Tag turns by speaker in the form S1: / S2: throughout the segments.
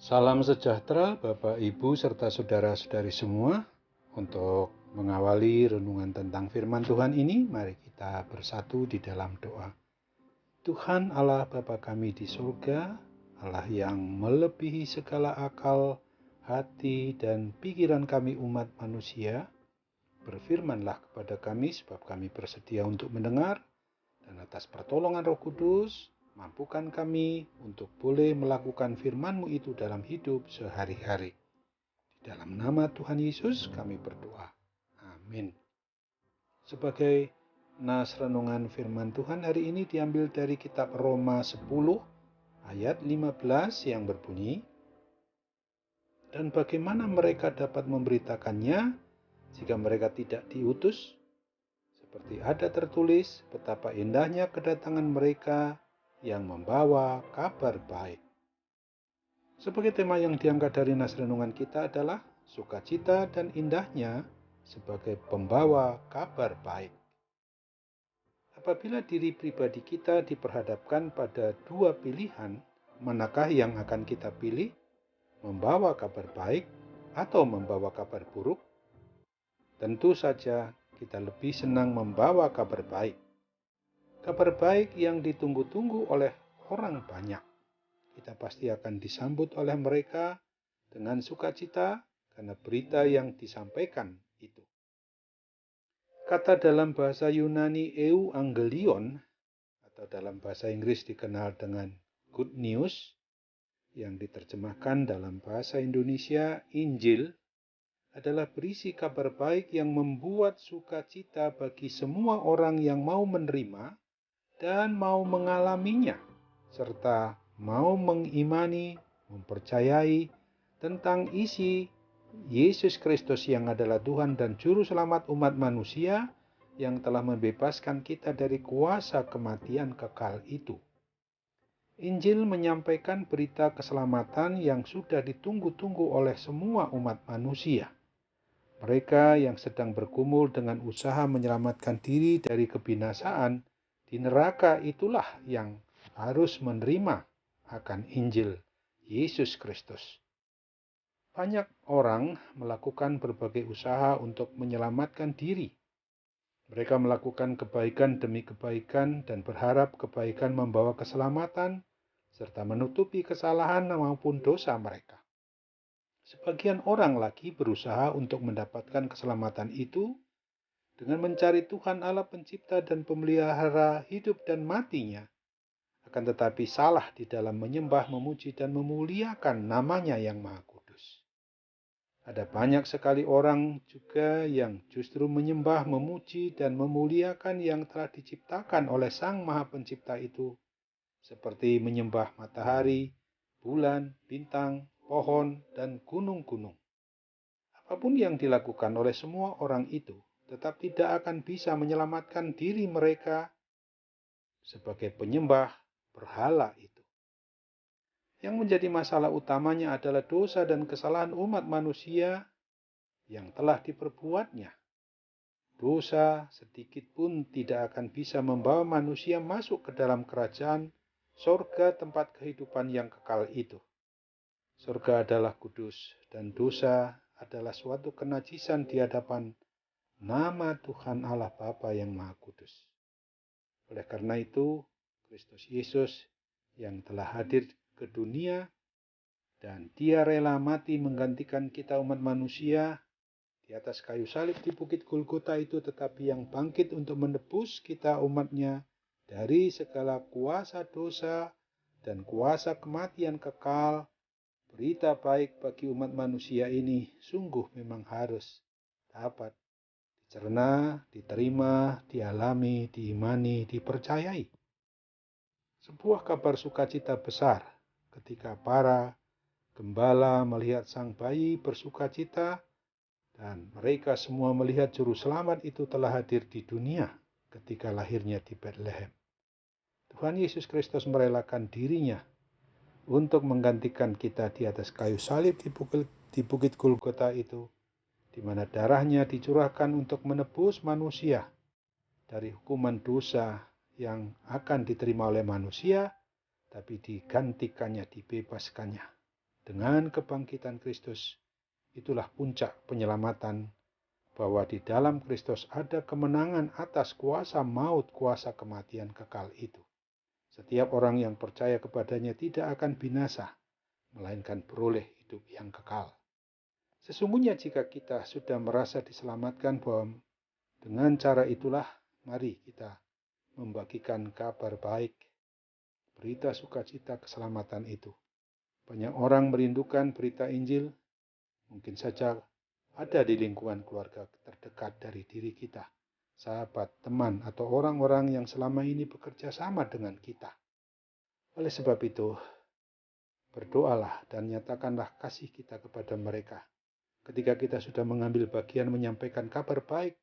S1: Salam sejahtera Bapak, Ibu, serta saudara-saudari semua. Untuk mengawali renungan tentang firman Tuhan ini, mari kita bersatu di dalam doa. Tuhan Allah Bapa kami di surga, Allah yang melebihi segala akal, hati, dan pikiran kami umat manusia, berfirmanlah kepada kami sebab kami bersedia untuk mendengar, dan atas pertolongan Roh Kudus, mampukan kami untuk boleh melakukan firman-Mu itu dalam hidup sehari-hari. Di dalam nama Tuhan Yesus kami berdoa. Amin. Sebagai nas renungan firman Tuhan hari ini diambil dari kitab Roma 10 ayat 15 yang berbunyi, dan bagaimana mereka dapat memberitakannya jika mereka tidak diutus? Seperti ada tertulis, betapa indahnya kedatangan mereka yang membawa kabar baik. Sebagai tema yang diangkat dari nas renungan kita adalah sukacita dan indahnya sebagai pembawa kabar baik. Apabila diri pribadi kita diperhadapkan pada dua pilihan, manakah yang akan kita pilih? Membawa kabar baik atau membawa kabar buruk? Tentu saja kita lebih senang membawa kabar baik. Kabar baik yang ditunggu-tunggu oleh orang banyak. Kita pasti akan disambut oleh mereka dengan sukacita karena berita yang disampaikan itu. Kata dalam bahasa Yunani euangelion atau dalam bahasa Inggris dikenal dengan good news yang diterjemahkan dalam bahasa Indonesia Injil adalah berisi kabar baik yang membuat sukacita bagi semua orang yang mau menerima dan mau mengalaminya, serta mau mengimani, mempercayai tentang isi Yesus Kristus yang adalah Tuhan dan Juru Selamat umat manusia yang telah membebaskan kita dari kuasa kematian kekal itu. Injil menyampaikan berita keselamatan yang sudah ditunggu-tunggu oleh semua umat manusia. Mereka yang sedang bergumul dengan usaha menyelamatkan diri dari kebinasaan di neraka itulah yang harus menerima akan Injil Yesus Kristus. Banyak orang melakukan berbagai usaha untuk menyelamatkan diri. Mereka melakukan kebaikan demi kebaikan dan berharap kebaikan membawa keselamatan serta menutupi kesalahan maupun dosa mereka. Sebagian orang lagi berusaha untuk mendapatkan keselamatan itu dengan mencari Tuhan Allah pencipta dan pemelihara hidup dan matinya, akan tetapi salah di dalam menyembah, memuji, dan memuliakan namanya yang Maha Kudus. Ada banyak sekali orang juga yang justru menyembah, memuji, dan memuliakan yang telah diciptakan oleh Sang Maha Pencipta itu, seperti menyembah matahari, bulan, bintang, pohon, dan gunung-gunung. Apapun yang dilakukan oleh semua orang itu tetap tidak akan bisa menyelamatkan diri mereka sebagai penyembah berhala itu. Yang menjadi masalah utamanya adalah dosa dan kesalahan umat manusia yang telah diperbuatnya. Dosa sedikit pun tidak akan bisa membawa manusia masuk ke dalam kerajaan surga, tempat kehidupan yang kekal itu. Surga adalah kudus dan dosa adalah suatu kenajisan di hadapan nama Tuhan Allah Bapa yang Maha Kudus. Oleh karena itu, Kristus Yesus yang telah hadir ke dunia dan Dia rela mati menggantikan kita umat manusia di atas kayu salib di Bukit Golgota itu, tetapi yang bangkit untuk menebus kita umatnya dari segala kuasa dosa dan kuasa kematian kekal. Berita baik bagi umat manusia ini sungguh memang harus dapat dicerna, diterima, dialami, diimani, dipercayai. Sebuah kabar sukacita besar ketika para gembala melihat sang bayi bersukacita dan mereka semua melihat juru selamat itu telah hadir di dunia ketika lahirnya di Bethlehem. Tuhan Yesus Kristus merelakan dirinya untuk menggantikan kita di atas kayu salib di Bukit Golgota itu, di mana darahnya dicurahkan untuk menebus manusia dari hukuman dosa yang akan diterima oleh manusia, tapi digantikannya, dibebaskannya Dengan kebangkitan Kristus, itulah puncak penyelamatan, bahwa di dalam Kristus ada kemenangan atas kuasa maut, kuasa kematian kekal itu. Setiap orang yang percaya kepadanya tidak akan binasa, melainkan beroleh hidup yang kekal. Sesungguhnya jika kita sudah merasa diselamatkan, bahwa dengan cara itulah mari kita membagikan kabar baik, berita sukacita keselamatan itu. Banyak orang merindukan berita Injil, mungkin saja ada di lingkungan keluarga terdekat dari diri kita, sahabat, teman, atau orang-orang yang selama ini bekerja sama dengan kita. Oleh sebab itu, berdoalah dan nyatakanlah kasih kita kepada mereka. Ketika kita sudah mengambil bagian menyampaikan kabar baik,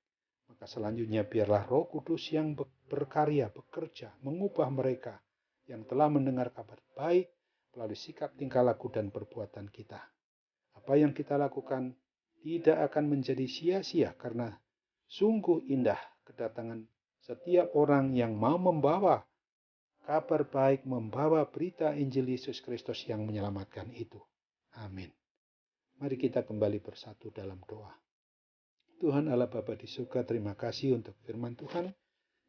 S1: maka selanjutnya biarlah Roh Kudus yang berkarya, bekerja, mengubah mereka yang telah mendengar kabar baik melalui sikap, tingkah laku, dan perbuatan kita. Apa yang kita lakukan tidak akan menjadi sia-sia, karena sungguh indah kedatangan setiap orang yang mau membawa kabar baik, membawa berita Injil Yesus Kristus yang menyelamatkan itu. Amin. Mari kita kembali bersatu dalam doa. Tuhan Allah Bapa di surga, terima kasih untuk firman Tuhan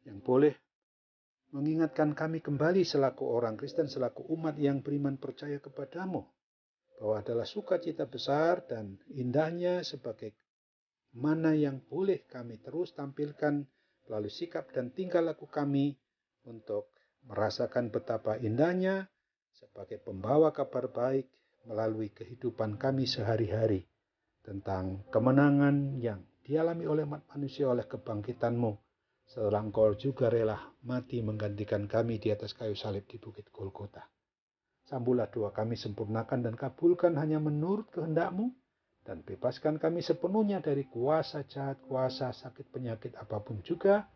S1: yang boleh mengingatkan kami kembali selaku orang Kristen, selaku umat yang beriman percaya kepadamu, bahwa adalah sukacita besar dan indahnya sebagai mana yang boleh kami terus tampilkan melalui sikap dan tingkah laku kami untuk merasakan betapa indahnya sebagai pembawa kabar baik melalui kehidupan kami sehari-hari tentang kemenangan yang dialami oleh umat manusia oleh kebangkitan-Mu, setelah Engkau juga rela mati menggantikan kami di atas kayu salib di Bukit Golgota. Sambutlah doa kami, sempurnakan dan kabulkan hanya menurut kehendak-Mu, dan bebaskan kami sepenuhnya dari kuasa jahat, kuasa sakit, penyakit apapun juga.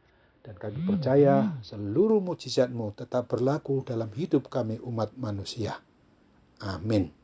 S1: Dan kami percaya seluruh mujizat-Mu tetap berlaku dalam hidup kami umat manusia. Amin.